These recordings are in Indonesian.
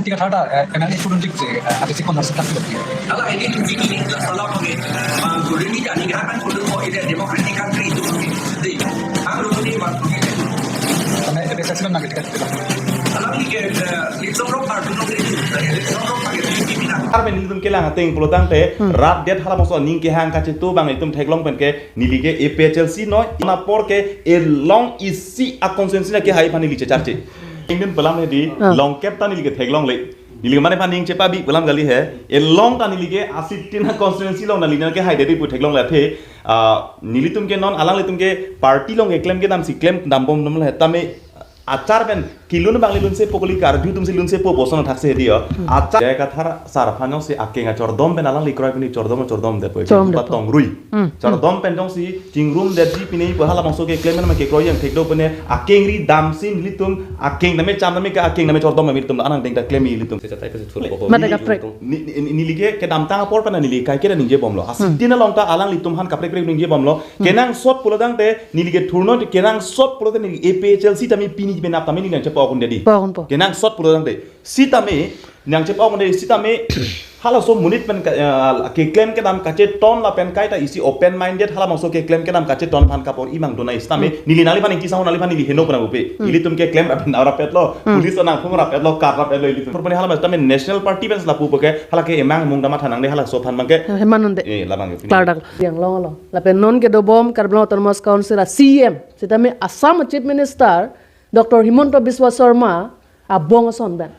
tiga thada enani purun dik je ada si kon nasib tak lebih. Kalau ini tu begini, salah pakai. Guru ni jadi kan guru mau ini demokratik country itu. Jadi, aku ni waktu ini. Karena itu biasa sih nak dekat. Kalau ni ke Litsong Rongphar Akehai Litsong Rongphar Akehai Ar ben litum kelang ateng pelotang te rat det hala moso ning ke hang kache tu bang itum theklong pen ke nilige APHLC no na por ke e long isi a consensus ke hai pani liche charche ingin pelam he di long cap ta nilige theklong le nilige mane paning chepa bi pelam gali he e long ta nilige asitina constituency long na lina ke hai de pu theklong la the nilitum ke non alang litum ke party long keklem ke dam si claim dam bom nom le tame acar ben kilun bang lilun se pokoli kar du tum silun se po boson thakse dia acar JI Kathar sar phanong se akenga chordom ben alang likroy pini chordom de po patong rui chordom pen jong si chingrum de ji pini po hala mangso ke claim ma ke kroy yang thekdo pene akengri dam sin litum akeng name cham name ka akeng name chordom ma litum anang deng ta claim litum se chatai ka thul ko mata kaprek ni lige ke dam ta por pana ni li kai ke ninge bomlo asitina long ta alang litum han kaprek prek ninge bomlo kenang sot pulodang te ni lige thurno kenang sot pulodang ni APHLC tami pini benap tami ni nang cepa okun dedi kenang sot pulodang de sitame nang cepa okun dedi sitame hala so munit pen ke claim ke dam kache ton la pen kai ta isi open minded hala mangso ke claim ke dam kache ton phan kapor imang dona istame nili nali pani kisau nali pani heno pana upe ili tum ke claim rapen aura petlo police na phung rapet lo kar rapet lo ili tum pani hala tame national party bens la pu ke hala ke emang mung dama thanang de hala so phan mangke hemanunde la bang clardak yang lo la pen non ke do bom karbon autonomous council a CM sitame Assam chief minister Dr. Himonto Biswa Sharma abong ason ben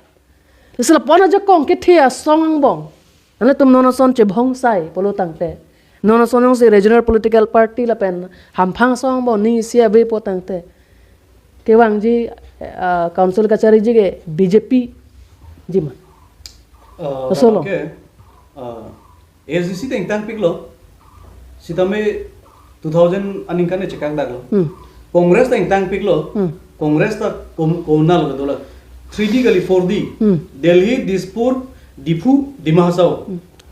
sila pona jo kong ke thia song bong ane tum nono son che bhong sai polo tangte nono son se regional political party la pen ham phang song bo ni sia be po tangte ke wang ji council kachari ji ke BJP ji ma solo ke SGC teng tang piklo sitame 2000 aninkane chekang daglo congress teng tang piklo congress ta kona lo dola 3D gali 4D Delhi Dispur Dipu Dimahasau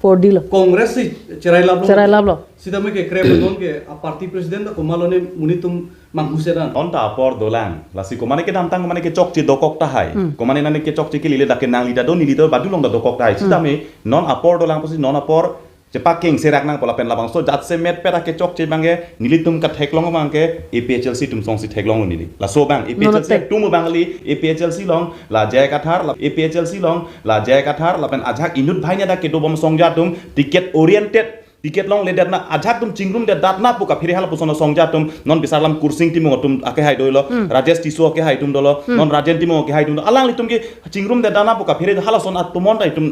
4D lo congress si cerai lablo sitame ke krep don ke a party president ko malone munitum manghuseran on ta por dolang lasi ko mane ke dam tang mane ke chok chi dokok ta hai ko mane nane ke chok chi ke lile da ke nang lida do ni lida badulong da dokok ta hai sitame non apor dolang posi non apor cepak king serak nang pola pen labang so jat se met pera ke chok che bange nilitum ka theklong bangke APHLC tum song si theklong nili la so bang APHLC tum bangali APHLC long la JI Kathar la APHLC long la JI Kathar la pen ajak inut bhaina da ke do bom song jatum ticket oriented tiket long le datna ajak tum chingrum de datna puka phiri hala pusono songja tum non bisarlam kursing timo tum Akehai doilo Rajesh Tiso Akehai tum dolo non Rajen timo Akehai tum alang litum ke chingrum de dana puka phiri hala son atumon ta tum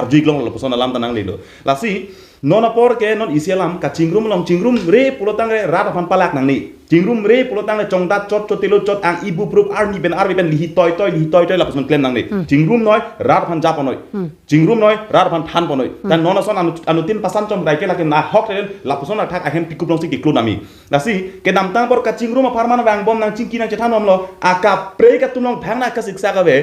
arjig long lo pusono lam tanang lilo lasi non apor ke non isialam ka chingrum long chingrum re pulotang re rat aphan palak nang ni chingrum re pulotang re chongdat chot chotilo chot ang ibu proof army ben lihi toy toy la puson claim nang ni chingrum noi rat aphan japanoi chingrum noi rat aphan than ponoi dan non ason anutin pasan chom ke laki na hok ren la puson attack ahem pikup long si ke klonami lasi ke dam tang por ka chingrum aparman bang bom nang chingki nang chethanom lo aka pre ka tumong thang na ka siksa ka be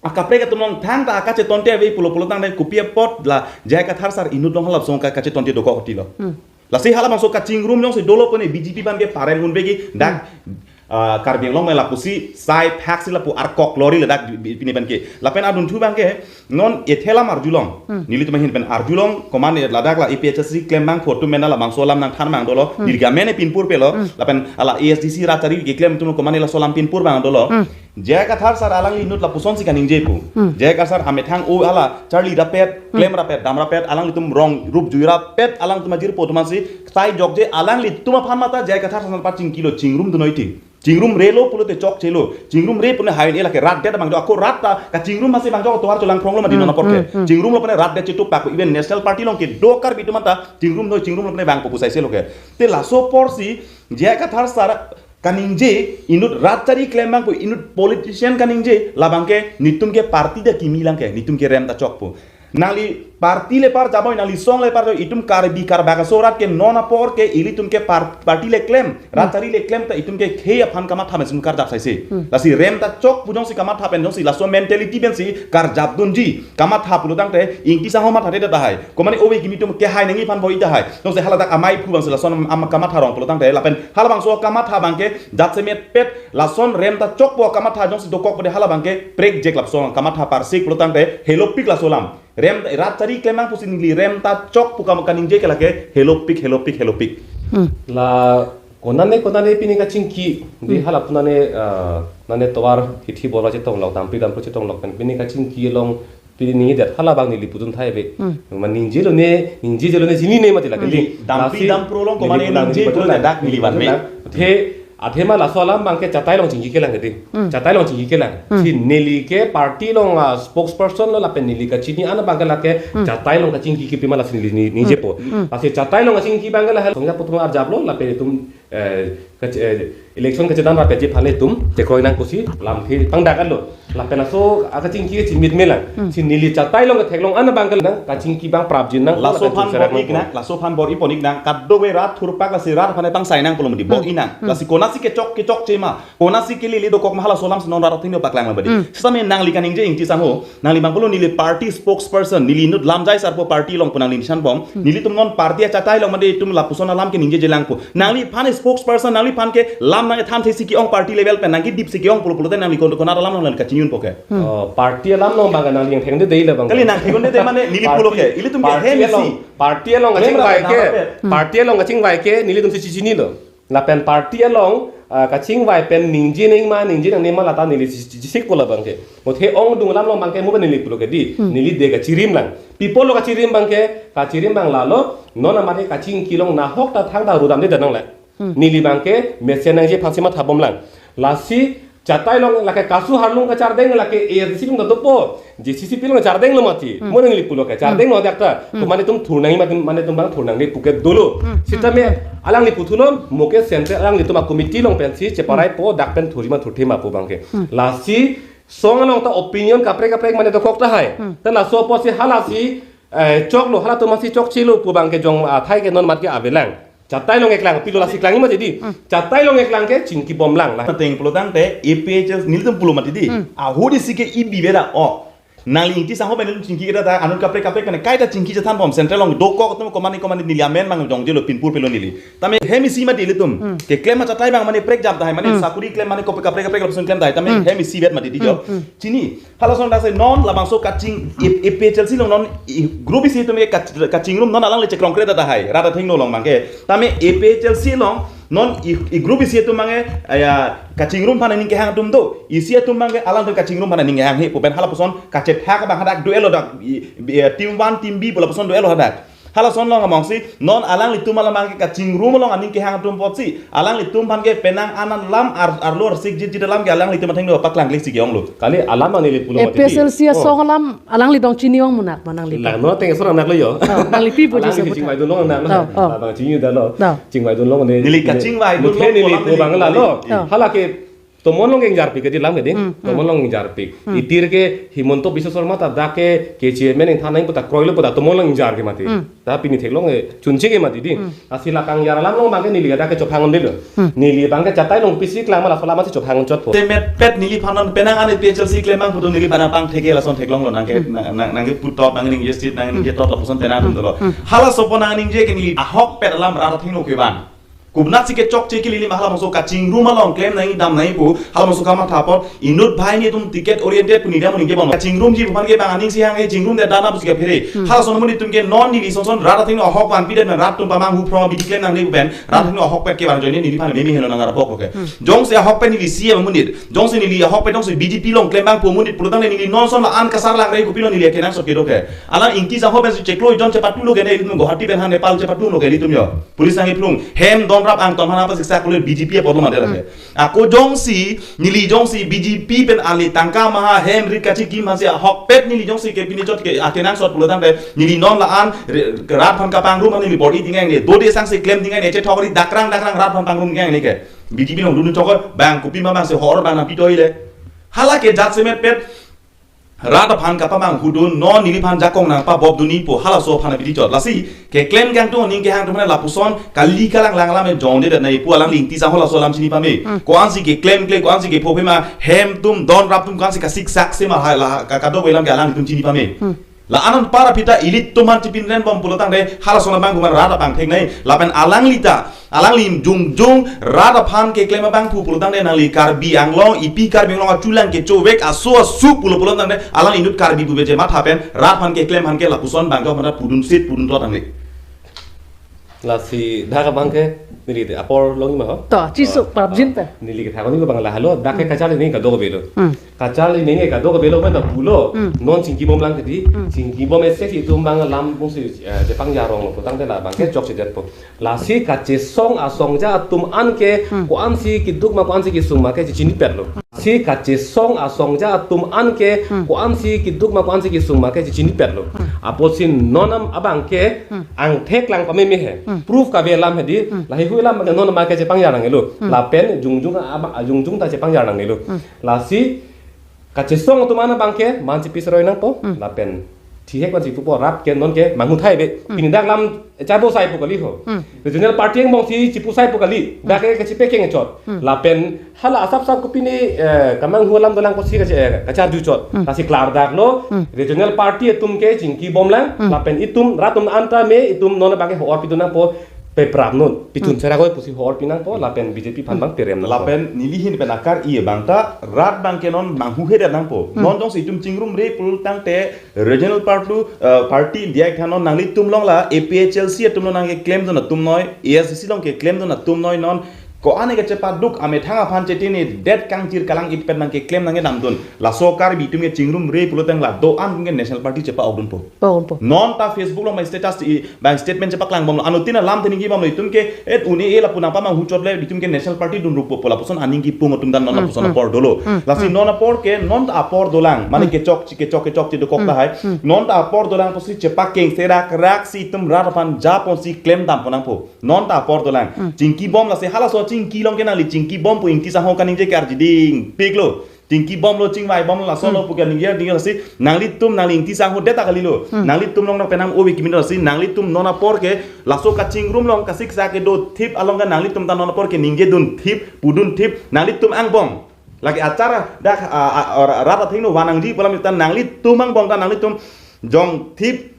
akapre ka tumong thang ta akache tonte ve pulo tang dai kupia pot la JI Kathar sar inut long halap song ka kache tonte doko hotilo la se hala masuk ka chingrum long se dolo pone BJP ban ge paren gun begi dak karbeng long la pusi sai pack sila pu ar kok lori le dak pini ban ke la pen adun thu ban ke non ethela marjulong nili tuma hin pen arjulong command ladak la APHLC claim bang photo mena la bang solam nang than mang dolo dirga mene pinpur pelo la pen ala ASDC ratari ge claim tum command la solam pinpur bang dolo JI Kathar sar alang linut la puson si kaning jepu JI Kathar amethang o ala charlie rapet claim rapet dam rapet alang litum rong rup juira pet alang tuma jir potumasi sai jogje alang lit tuma phan mata JI Kathar san pa kilo chingrum dunoiti chingrum relo pulote chok chelo chingrum re pune hain ela ke rat de bang ako rat ta ka chingrum masi bang to har cholang prong lo madino na porke chingrum lo pune rat de chitu pak even national party long ke dokar bitu mata chingrum lo pune bang popusai se lo ke te laso porsi JI Kathar sar kaningje inut ratchari claim bang po inut politician kaningje labang ke nitum ke party de kimilang ke nitum ke rem ta chok po nali parti le par jaboy nali song le par itum kar bi kar baga sorat ke nona por ke ilitum ke parti le claim ratari le claim ta itum ke khe Aphan kama thamen sun kar jap saise lasi rem ta chok pujong si kama thapen jong si laso mentality ben si kar jap dunji kama thapulu tang te ingti sang homa thate da hai komani obe gimi tum ke hai nangi Aphan boi da hai jong se haladak amai phu bang si lason am kama tharong pulu tang te lapen halabang so kama tha bang ke jat se met pet lason rem ta chok po kama tha jong si dokok pode halabang ke break jek lap so kama tha par sik pulu tang te helopik la solam rem rat cari klemang pusin li rem ta chok puka makaning je kelake helopik la konane pini ka chingki di hala punane nane towar hithi bola che tong lok tampi dam pro che tong lok pen pini ka chingki long pini ni dat hala bang ni liputun thai be man ningje lo ne jini ne mati la ke dampi dam pro long komane ningje pro na dak mili ban me the athema la solam bangke chatai long chingki kelang gedi chatai long chingki kelang si neli ke party long spokesperson lo la pen neli ka chini ana bangala ke chatai long ka chingki ki pima la sini ni je po pasi chatai long chingki bangala hal songja putung ar jablo la pe tum election ka chedan ra pe je phane tum te kroi nang kusi lam thi pangda kan lo la pe la so aka chingki ke chimit mela si neli chatai long ka theklong ana bangala nang ka chingki bang prap jin nang la so phan bor iponik nang kaddo we rat thurpak la si rat phane pang sai nang polom di bo inang la si kona si ke chok chema kona si ke li do kok mahala solam non ra thing no paklang la badi same nang li kaning je ingti sango nang li bangolo nili party spokesperson nili nut lamjai sarpo party long punang li san bom nili tum non party chatai long made tum la puson lam ke ningje jelang ko nang li phan spokesperson nang li phan ke lam nang tham thesi ki ong party level pe nang ki dip si ki ong polo nang li ko kona lam nang ka chinyun poke party lam long bang nang li theng de dei la bang kali nang theng de mane nili polo ke ili tum ke hem si party long aching vai ke nili tum si chini lo la pen party long kaching vai pen ningji nang nema lata nili sik pola bangke mothe ong dung lam long bangke mo nili pulo ke di nili de ka chirim lang people lo ka chirim bang lalo nona mate kaching kilong na hok ta thang da rudam de danang la nili bangke mesen nang je phasima thabom lang lasi chatai long la ka kasu harlung ka char deng la ke e sikum da dopo jcc pilong char deng lo mati mo nili pulo ke char deng no dakta to mane tum thurnang mane tum bang thurnang ni puke dolo sitame alang ni puthulo moke center alang ni tuma committee long pensi cheparai po dakpen thurima thurthima po bangke lasi song long ta opinion kapre mane to kokta hai ta la so po si halasi chok lo hala to masi chok chilo pu bangke jong thai ke non mat ke abelang chatai long eklang pilo lasi klangi ma jadi chatai long eklang ke chingki bom lang la teng polo tang te EPHS nil tum pulo mati di a hodi sike ibi beda o nali ingti sang ho ben chingki kita ta anun kapre kan kai ta chingki ja than bom central long doko tum komani nili amen mang jong jelo pinpur pelo nili tame hemi sima di litum ke claim ma chatai bang mane prek jam dai mane sakuri claim mane kapre lapsun claim dai tame hemi si bet mati di jo chini hala son da se non labang so kaching EPHS long non group isi tum kaching room non alang le chekrong kreda da hai rata thing no long mangke tame EPHS long non group isi tu mange aya kaching room pana ning ke hang tum do isi tu mange alang tu kaching room pana ning hang he popen hala puson kachet ha ka bang hadak duelo dak team 1 team B bola puson duelo hadak hala son long among si non alang litum alang mange kaching room long aning ke hang tum pot si alang litum pan ke penang anan lam arlor sik jit dalam ke alang litum thang do patlang lik si yong lu kali alam ang nili pulo mati especial sia songalam alang lidong chini wang munak manang li la no teng sorang nak lo yo nang li pi po alang jese ching vai dun long nak la bang ching yu da lo ching vai dun long ne nili kaching vai dun long nili po bang la lo hala ke tomon long jar pi ke dilam ke ding tomon long jar pi itir ke himonto biswa sarma ta da ke chairman ing thanai puta kroilo puta tomon long jar ke mati ta pini theklong chunche ke mati di asila kang yar lam long bang ke nili da ke chophangon dilo nili bang ke chatai long pisik lang mala sola mati chophangon chot po temet pet nili phanon penang ane PHLC claim mang putu nili bana pang theke la son theklong lo nang ke putop nang ning jestit nang ning je tot la puson tenang dum lo hala sopona ning je ke nili ahok pet lam ra thing lo ke ban kubnat sike chok che kilili mahala moso kaching room along claim nai dam nai pu hala moso kama thapot inut bhai ni tum ticket oriented puni dam ninge bon kaching room ji bhan ke bang aning siang e jing room de dana busike phere hala son muni tum ke non ni son rata thing hok ban pide na rat tum pamang hu from bi claim nang ni ben rat thing hok pet ke ban join ni phan memi helo nang ra pok ke jong se hok pet ni si munit jong se ni hok pet jong se BJP long claim bang pu munit pulutang ni non son la an kasar lang rei ku pilo ni le ke nang so ke do ke ala ingki sa ho ben se cheklo jon che patu lo ke ne tum Guwahati ben han Nepal che patu lo ke tum yo police ang iplung hem don rap ang ton hana pas siksa kulir BJP problem ada lagi aku jongsi nili jongsi BJP pen ali tangka maha hem rit kachi kim hase hok pet nili jongsi ke pini jot ke atenang sot pulutang de nili non la an rat phan ka pang room nili body tingang ni do de sang se claim tingang ni che thogri dakrang rat phan pang room tingang ni ke BJP no dun chokor bang kupi ma bang se hor bang na pitoi le hala ke jat semet pet Rata Aphan kapamang hudun non nili phan jakong nang pa bob duni po hala so phana bidi jot lasi keklem gang tu ning ke hang tu mana lapuson kali kalang lang lam jong de nai pu alang ling ti sa hola so lam sini pame ko ansi ke klem kle ko ansi ke phope ma hem tum don rap tum kan si ka sik sak se ma hala ka do welam ke alang tum sini pame la anan para pita ilit tuman tipin ren bom pulotang de hala so bang kuman rata bang thek nai la pen alang lim jung rata Aphan ke klem bang pu pulotang de nali karbi anglong ipi karbi anglong chulang ke chowek aso su pulotang de alang indut karbi bu beje mat hapen rata Aphan ke klem han ke lapuson bang ko mana pudun to tang le la si daga bangke nili de apor longi ma ho to chi su parab jin pe nili ke thagoni ko bang la halo dake kachali nei ka do belo kachali nei ka do belo ma ta pulo non singki bom lang di singki bom ese si tum bang lam bung si je pang ya rong lo tang de la bangke jok si det po la si ka che song a song ja tum an ke ko an si ki duk ma ko an si ki sung ma ke chi ni pet lo si ka che song a song ja tum an ke ko an si ki duk ma ko an si ki sung ma ke chi ni pet lo apo sin nonam abang ke ang thek lang pa me he proof ka be lam he di la hi hu lam ma non ma ke je pang ya nang elo la pen jung ta je pang ya nang elo la si ka che song tu mana bang ke man si pisroi nang po la pen thi hek ban si fu po rap ke non ke mangu thai be pinidak lam cha bo sai po kali ho regional party ang bong si chipu sai po kali da ke chi pe keng chot la pen hala asap sap ko pini kamang hu lam dolang ko si ka cha du chot ta si klar dak lo regional party tum ke jingki bom lang la pen itum ratum anta me itum non ba ke ho pi dunang po pe prap non pitun sera ko pusi hor pinang po la pen BJP phan bang perem la pen nili hin pen akar i bangta rat bang ke non bang hu he nang po non jong si tum chingrum re pul tang te regional party dia khanon nangli tum long la APHLC tum nang ke claim don tum noi ASC long ke claim don tum noi non ko ane ke cepat duk ame thanga Aphan chetini det kang jir kalang it pen nang ke claim nang nam don la sokar bi tum ke chingrum re pul tang la do an ke national party chepa ogdun po non ta Facebook long my status bang statement chepa klang bom anutina lam thini gi bom itum ke et uni e la puna pa mang huchot le bitum ke national party dun rup pola poson aning gi pung tum dan non poson por dolo la si non apor ke non ta apor dolang mane ke chok ti do kok ta hai non ta apor dolang posi chepa keng sera rak si tum rat Aphan ja pon si claim dam ponang po non ta apor dolang chingki bom la se hala so chingki long ke na li chingki bom po ingti sa ho kaning je kar jiding piglo chingki bom lo chingwai bom la solo pu ke ning ye ding si nangli tum nangli ingti sa ho deta kali lo nangli tum long na penam obi kimin si nangli tum nona por ke la so ka chingrum long ka sik sa ke do thip along ka nangli tum ta nona por ke ningge dun thip pudun thip nangli tum ang bom lagi acara dak rata thino wanang di polam tan nangli tum ang bom ka nangli tum jong thip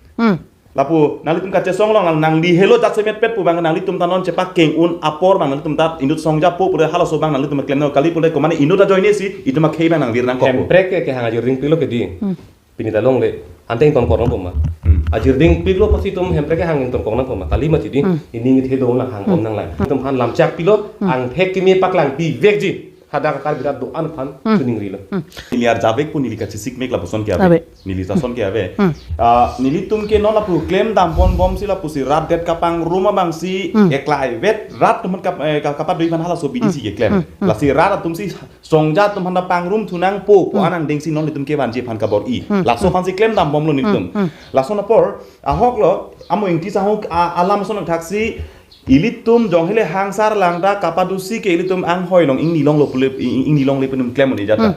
lapu nangli tum kache song long nang di hello jat semet pet pu bang nangli tum tanon cepak keng un apor bang nangli tum tat indut song ja pu pure hala so bang nangli tum klem no kali pule ko mane indut ta join si itu ma khei bang nang vir nang ko emprek ke hang ajir ring pilo ke di pinita long le anteng ton korong poma ajir ding pilo pasti tum emprek ke hang ton korong poma kali ma ti di ini ngi the do lang hang om nang lai tum han lam chak pilo ang thek kimi paklang pi vekji hada ka kar birat do an phan tuning rilo niliar jabek pu nili kache sik mek la poson ke ave nili sason ke ave nili tum ke non la pu claim dam pon bom si la pu si rat det kapang ruma bang si eklai vet rat tum kapat doi ban hala so bidi si ke claim la si rat tum si songja tum han pang rum thunang po anang ding si non tum ke ban je phan ka bor i la so phan si claim dam bom lo ni tum la so na por a hok lo amo ingti sa hok alam son taksi ilitum jong hele hangsar langda kapadusi ke ilitum ang hoi long ingni long lo pule ingni long le punum claim ni jata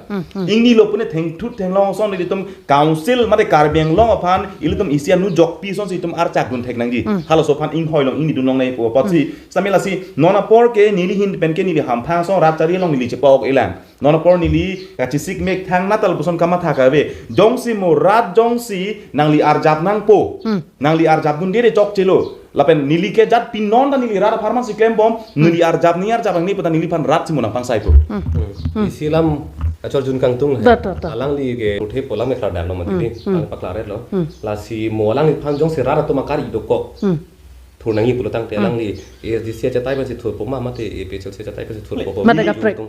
ingni lo pune theng thut theng long son ilitum council mate karbeng long Aphan ilitum isia nu jok pi son situm ar chak dun thek nang ji halo so phan ing hoi long ingni dun long nei po patsi samela si nona por ke nili hin pen ke nili ham phang so rat chari long nili che pok elang nona por nili ka chi sik mek thang natal puson kama tha ka be jong si mo rat jong si nangli ar jap nang po nangli ar jap dun dire jok chelo lapen nili ke jat pin non da nili rara pharmacy claim bom nili ar jab ni pata nili pan rat simuna pang sai po isilam achor jun kang tung alang li ge uthe polam me khadam no mati ang paklare lo la si mo alang li phang jong se rara to makari do ko thunangi pulotang te alang li SDC cha tai ba si thur poma mate APHL cha tai ba si thur po mate ka prek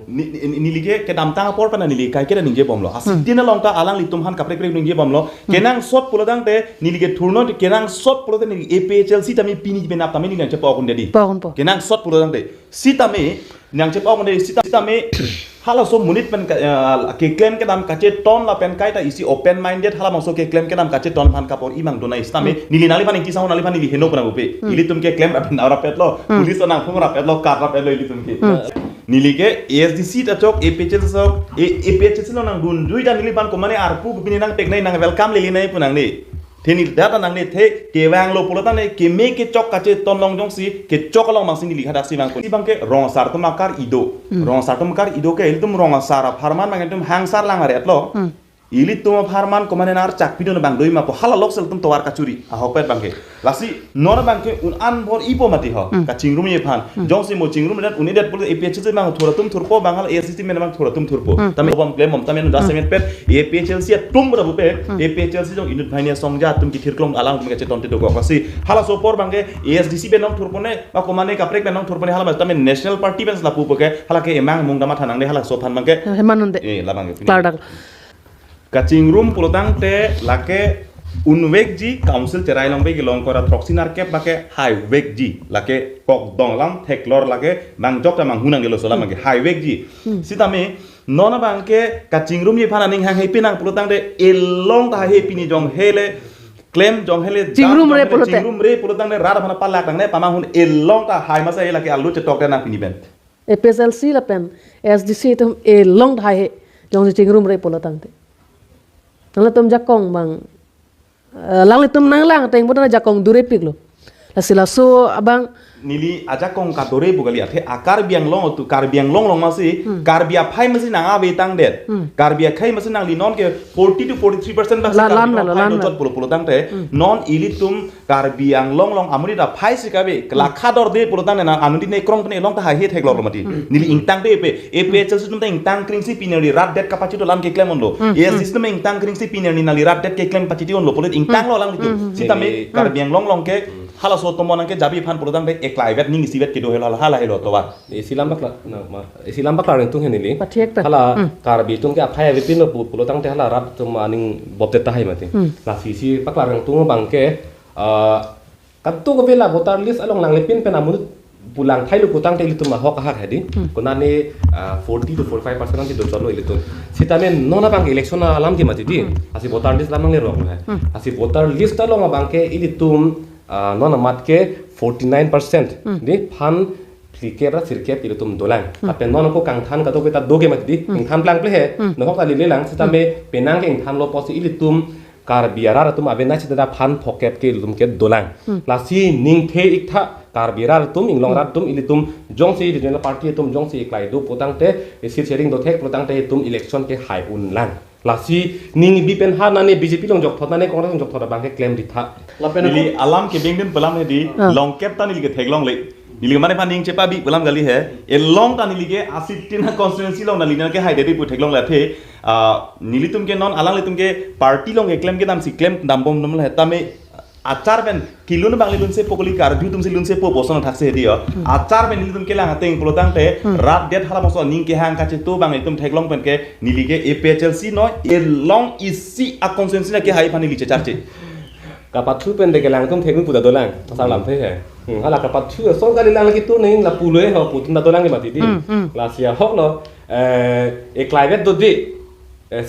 nili ke dam ta por pana nili kai ke ningge bom lo asitina long ta alang li tum han kapre prek ningge bom lo kenang sot pulotang te nili ke thurno kenang sot pulote nili APHL si tami pini be nap tami ngi che pa kun dedi kenang sot pulotang te si tami nyang che pa kun dedi si tami hala so munit pen ke claim ke dam kache ton la pen kai ta isi open minded hala maso ke claim ke dam kache ton phan kapor imang donai istame nili nali pan ki sa nali pan nili heno pana upe ili tum ke claim apin ara pet lo police na phum ra pet lo kar ra pet lo ili tum ke Nilike ASDC ta chok APHL sok APHL lo nang dun dui dan nilipan ko mane arpu bini nang tek nai nang welcome lili nai punang ni theni data nang ni the ke wang lo pulatan ne ke me ke chok ka che ton long jong si ke chok long mang sin nili hada si bang ko si bang ke rong sar to makar ido rong sar to makar ido ke iltum rong sar farman mang tum hang sar lang are atlo ili tuma farman ko mane nar chak pido na bang doi ma po hala lok sel tum towar ka churi a hok pet bang ke lasi nona bang ke un an bor ipo mati ho ka chingrum ye phan jong si mo chingrum dat uni dat pul APHL mang thora tum thurpo bangal ASCC men mang thora tum thurpo tam bom claim mom tam da semen pet APHL si tum ra bu pe APHL si jong inut bhainia songja tum ki thirklong alang tum ke cheton te do ko si hala so por bang ke ASDC ben nong thurpo ne ma ko mane ka prek ben nong thurpo ne hala tam national party ben la pu ke hala ke emang mung dama thanang ne hala so phan bang ke hemanonde la bang ke Clardak Kaching room pulotang te lake unwek ji council cerai long begi long kora troxinar ke pake highway ji lake kok dong lam theklor lake bang jok ta mang hunang gelo sola mang highway ji sitame nona bang ke kaching room ye phana ning hang he pinang pulotang te elong ta he pini jong hele claim jong hele Chingrum re pulotang ne rara phana palak nang ne pamang hun elong ta hai masa he lake alu te tok na pini ben APHLC la pen SDC tum e long thai he jong chingrum re polotang te nang tum jakong bang lang tum nang lang teng bodana jakong dure piklo la sila so abang nili aja kong kadore bugali athe akar biang long tu kar biang long masi kar bia phai masi nanga betang det kar bia khai masi nang li non ke 40 to 43% basi kar biang long pulo pulo tang te non ilitum kar biang long amuri da phai sikabe lakha dor de pulo tang na anuti ne krong ne long ta hai he thek lor mati nili ingtang de pe APHL system ta ingtang kring si pineri rat det kapacity lam keklem on lo yes system ingtang kring si pineri nali rat det keklem capacity on lo pulo ingtang lo lang ditu sitame kar biang long ke hala so tomo nang ke jabi phan pulo tang de eklaivet ning sivet ke do hala helo to wa isilam bakla isilam bakla reng tung henili Patiek ta. hala karbi tung ke aphai vipin no pulo tang te hala rat tum aning bopte ta hai mati la sisi bakla reng tung bangke kantu ko bela voter list along lang lepin pen amun pulang thai lu kutang te litum ma hok hak hedi konani 40 to 45% nanti do chalo ilitun sitamen nona bang election alam ki mati di asi voter list lamang le rong hai asi voter list along bangke ilitum nona mat ke 49% di fan klike ra sirke pilutum dolang apen non ko kang than ka to beta doge mat di ing tham plang ple he no ko ali le lang sitame penang ke ing tham lo posi ilitum kar biara tum avena chida fan pocket ke ilum ke dolang lasi ning the iktha kar biara tum inglong rat tum ilitum jongsi regional party tum jongsi iklai do potang te sir sharing do thek potang te tum election ke hai un lang lasi ning bi pen ha nane BJP long jok thotane congress long jok thota bang ke claim ditha nili alam ke bengden pelam he di long cap ta nili ke theklong le nili mane phaning chepa bi pelam gali he e long ta nili ke 80 na constituency long nali na ke hai de pu theklong la the nili tum ke non alang le tum ke party long ke claim ke dam si claim dam bom dam le tame achar ben kilun bangli lun se pokoli kar du tum se lun se po boson thakse dio achar ben nili tum ke lang ateng polotang te rat det hala moso ning ke hang ka che to bang tum theklong pen ke nili ke APHLC no e long isi a consensus na ke hai phani li che charche kapat thu pen de ke lang tum thekun puda dolang asal lam the he hala kapat thu so gali lang ki tu ning la pulwe ho putun da dolang ke mati di la sia hok lo e climate do di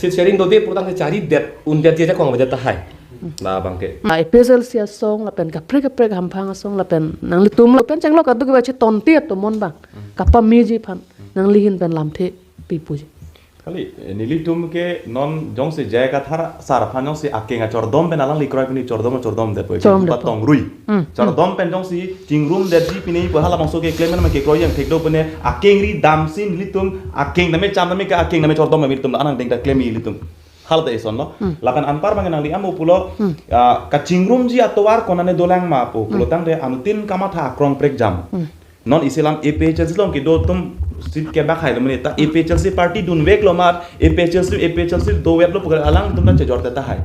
sit sharing do di putang se cari det un det je kong ba ta hai la bangke APHL sia song la pen ka prek hampang song la pen nang litum la pen changlo ka tu ke che ton tiet to mon bang kapa mi ji phan nang lihin pen lam the pipu kali nili tum ke non jong se JI Kathar sar phanong se akenga chordom ben alang likroi pini chordom de po patong rui chordom pen jong si chingrum de ji pini po hala mangso ke claim ma ke kroi yang thekdo pene akengri dam sin litum akeng dame cham dame ka akeng dame chordom me litum anang deng ta claim litum hal ta eson no lakan anpar bang nang li amu pulo ka chingrum ji atowar konane dolang ma po pulo tang de anutin kamatha krong prek jam non islam APHL long ke do tum sit ke bak hailo mane ta APHL party dun wek lo mat APHL do web lo pugal alang tum na che jorta ta hai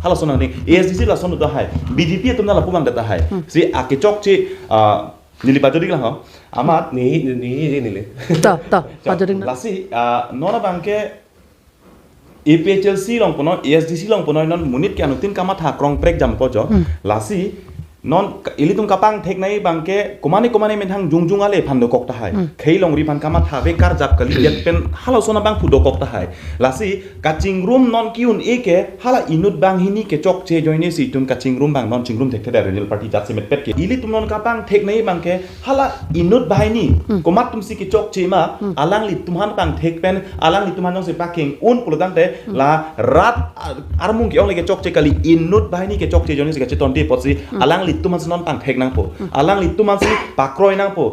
hala sonang ni ASDC la sonu ta hai BJP tum na la pumang ta hai si akechok chi nili pajodi la ha amat ni le ta pajodi na lasi nona bangke APHLC long pono ASDC long pono non munit ke anutin kama tha krong prek jam ko jo lasi non ilitum kapang thek nai bangke komani menthang jungjung ale phan dokok ta hai kheilong ri phan kama thabe kar jap kali jet pen halo sona bang pudokok ta hai lasi kaching room non kiun eke hala inut bang hini ke chok che joine si tum kaching room bang non chingrum thek theda renal party jat semet pet ke ilitum non kapang thek nai bangke hala inut bahini komat tum si ke chok che ma alang li tumhan pang thek pen alang li tumhan jong se paking un pulodang te la rat armung ke ong le ke chok che kali inut bahini ke chok che joine si ke ton ti pot si alang li tuman non pang thek nang po alang li tuman si pakroi nang po